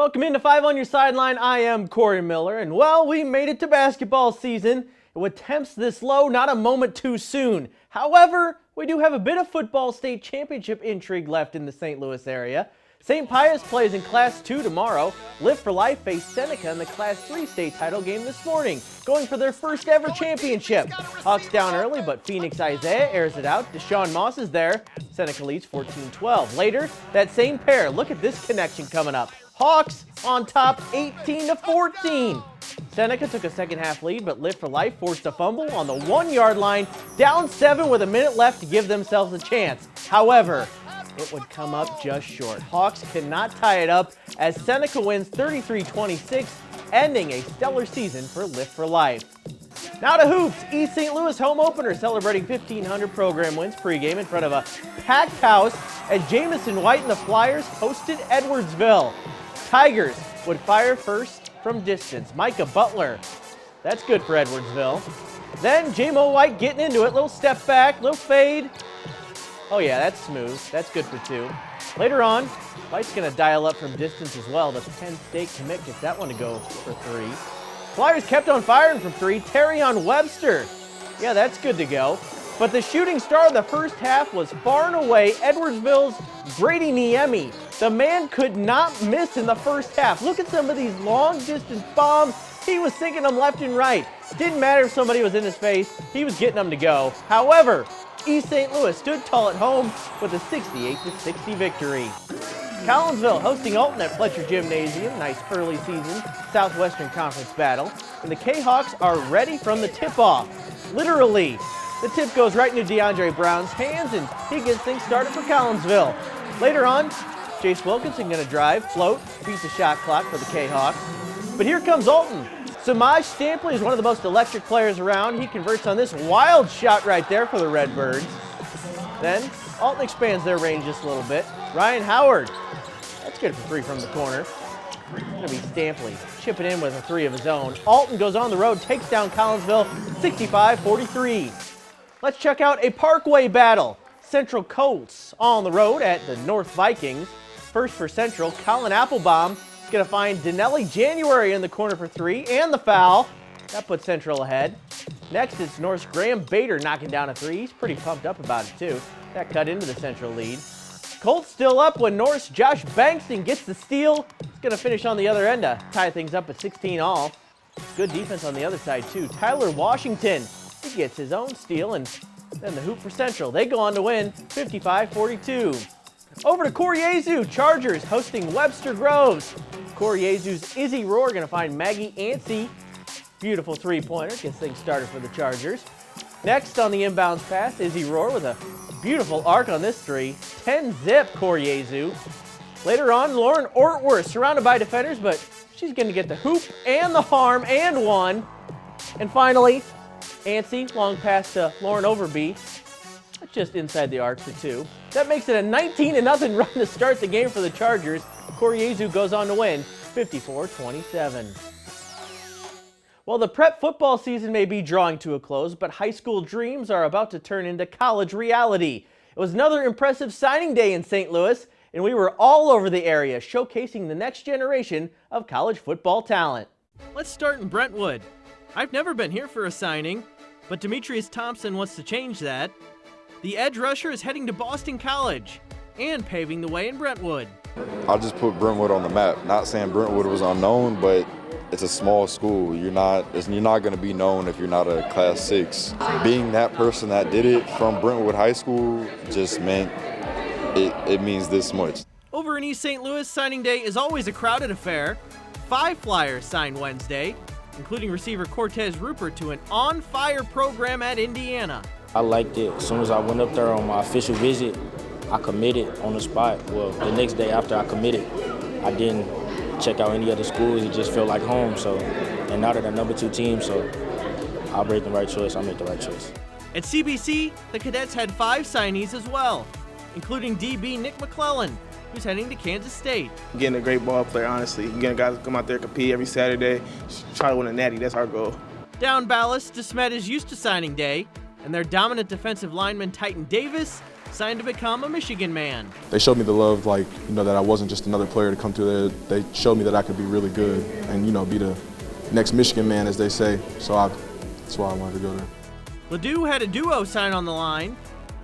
Welcome into 5 on Your Sideline. I am Corey Miller, and well, we made it to basketball season. And with temps this low, not a moment too soon. However, we do have a bit of football state championship intrigue left in the St. Louis area. St. Pius plays in Class 2 tomorrow. Live for Life face Seneca in the Class 3 state title game this morning, going for their first ever championship. Hawks down early, but Phoenix Isaiah airs it out. Deshaun Moss is there. Seneca leads 14-12. Later, that same pair. Look at this connection coming up. Hawks on top 18-14. Seneca took a second half lead, but Live for Life forced a fumble on the 1-yard line, down 7 with a minute left to give themselves a chance. However, it would come up just short. Hawks cannot tie it up as Seneca wins 33-26, ending a stellar season for Live for Life. Now to hoops. East St. Louis home opener celebrating 1,500 program wins pregame in front of a packed house as Jamison White and the Flyers hosted Edwardsville. Tigers would fire first from distance. Micah Butler. That's good for Edwardsville. Then J-Mo White getting into it. Little step back, little fade. Oh yeah, that's smooth. That's good for 2. Later on, White's going to dial up from distance as well. The Penn State commit gets that one to go for 3. Flyers kept on firing from 3. Terrion Webster. Yeah, that's good to go. But the shooting star of the first half was far and away Edwardsville's Brady Niemi. The man could not miss in the first half. Look at some of these long-distance bombs. He was sinking them left and right. Didn't matter if somebody was in his face. He was getting them to go. However, East St. Louis stood tall at home with a 68-60 victory. Collinsville hosting Alton at Fletcher Gymnasium. Nice early season Southwestern Conference battle. And the K-Hawks are ready from the tip-off. Literally. The tip goes right into DeAndre Brown's hands, and he gets things started for Collinsville. Later on, Jace Wilkinson going to drive, float, beat the shot clock for the K-Hawks. But here comes Alton. Samaj Stampley is one of the most electric players around. He converts on this wild shot right there for the Redbirds. Then, Alton expands their range just a little bit. Ryan Howard. That's good for 3 from the corner. It's going to be Stampley chipping in with a 3 of his own. Alton goes on the road, takes down Collinsville 65-43. Let's check out a Parkway battle. Central Colts on the road at the North Vikings. First for Central, Colin Applebaum is going to find Denelli January in the corner for 3 and the foul. That puts Central ahead. Next, it's North's Graham Bader knocking down a 3. He's pretty pumped up about it too. That cut into the Central lead. Colts still up when North's Josh Bankston gets the steal. He's going to finish on the other end to tie things up at 16 all. Good defense on the other side too. Tyler Washington, he gets his own steal, and then the hoop for Central. They go on to win 55-42. Over to Coriezu. Chargers hosting Webster Groves. Coriezu's Izzy Rohr going to find Maggie Anstey. Beautiful 3-pointer. Gets things started for the Chargers. Next on the inbounds pass, Izzy Rohr with a beautiful arc on this 3. 10-zip Coriezu. Later on, Lauren Ortworth surrounded by defenders, but she's going to get the hoop and the harm and 1. And finally, Anstey, long pass to Lauren Overby. That's just inside the arc for 2. That makes it a 19-0 run to start the game for the Chargers. Coriezu goes on to win 54-27. Well, the prep football season may be drawing to a close, but high school dreams are about to turn into college reality. It was another impressive signing day in St. Louis, and we were all over the area showcasing the next generation of college football talent. Let's start in Brentwood. I've never been here for a signing, but Demetrius Thompson wants to change that. The edge rusher is heading to Boston College and paving the way in Brentwood. I'll just put Brentwood on the map. Not saying Brentwood was unknown, but it's a small school. You're not going to be known if you're not a Class 6. Being that person that did it from Brentwood High School just meant it means this much. Over in East St. Louis, signing day is always a crowded affair. 5 Flyers signed Wednesday, including receiver Cortez Rupert to an on-fire program at Indiana. I liked it. As soon as I went up there on my official visit, I committed on the spot. Well, the next day after I committed, I didn't check out any other schools. It just felt like home. So, and now they're the number 2 team, so I'll make the right choice. I'll make the right choice. At CBC, the Cadets had 5 signees as well, including DB Nick McClellan, who's heading to Kansas State. Getting a great ball player, honestly. Getting guys to come out there, compete every Saturday, try to win a natty. That's our goal. Down ballast, DeSmet is used to signing day, and their dominant defensive lineman Titan Davis signed to become a Michigan man. They showed me the love, like, that I wasn't just another player to come through there. They showed me that I could be really good and, be the next Michigan man, as they say. So that's why I wanted to go there. Ladue had a duo sign on the line.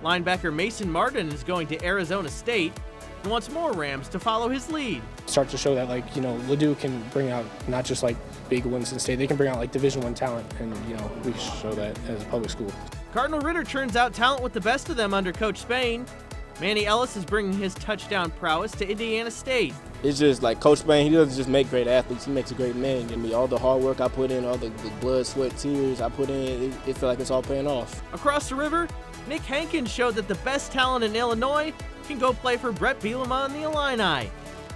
Linebacker Mason Martin is going to Arizona State and wants more Rams to follow his lead. Start to show that, Ladue can bring out not just big wins in state, they can bring out Division I talent, and we show that as a public school. Cardinal Ritter turns out talent with the best of them under Coach Spain. Manny Ellis is bringing his touchdown prowess to Indiana State. It's just like Coach Spain, he doesn't just make great athletes, he makes a great man. I mean, all the hard work I put in, all the blood, sweat, tears I put in, it feels like it's all paying off. Across the river, Nick Hankins showed that the best talent in Illinois can go play for Brett Bielema and the Illini.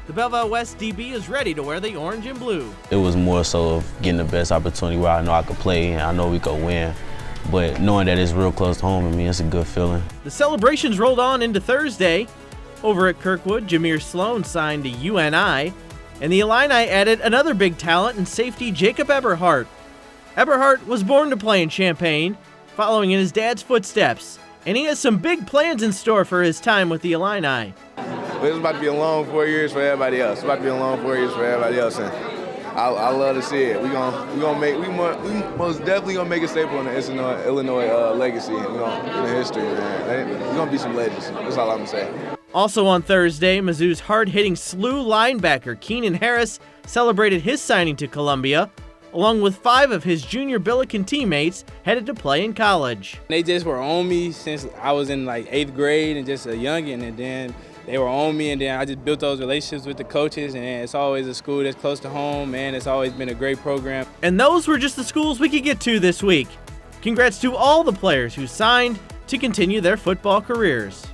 The Belleville West DB is ready to wear the orange and blue. It was more so of getting the best opportunity where I know I could play and I know we could win. But knowing that it's real close to home, it's a good feeling. The celebrations rolled on into Thursday. Over at Kirkwood, Jameer Sloan signed to UNI, and the Illini added another big talent in safety Jacob Eberhardt. Eberhardt was born to play in Champaign, following in his dad's footsteps, and he has some big plans in store for his time with the Illini. It's about to be a long 4 years for everybody else. And I love to see it. We most definitely gonna make a staple in the Illinois legacy and in the history, man. We're gonna be some legends. That's all I'm gonna say. Also on Thursday, Mizzou's hard-hitting SLU linebacker Keenan Harris celebrated his signing to Columbia, along with 5 of his junior Billiken teammates headed to play in college. They just were on me since I was in 8th grade and just a youngin', and then they were on me, and then I just built those relationships with the coaches, and it's always a school that's close to home, man. It's always been a great program. And those were just the schools we could get to this week. Congrats to all the players who signed to continue their football careers.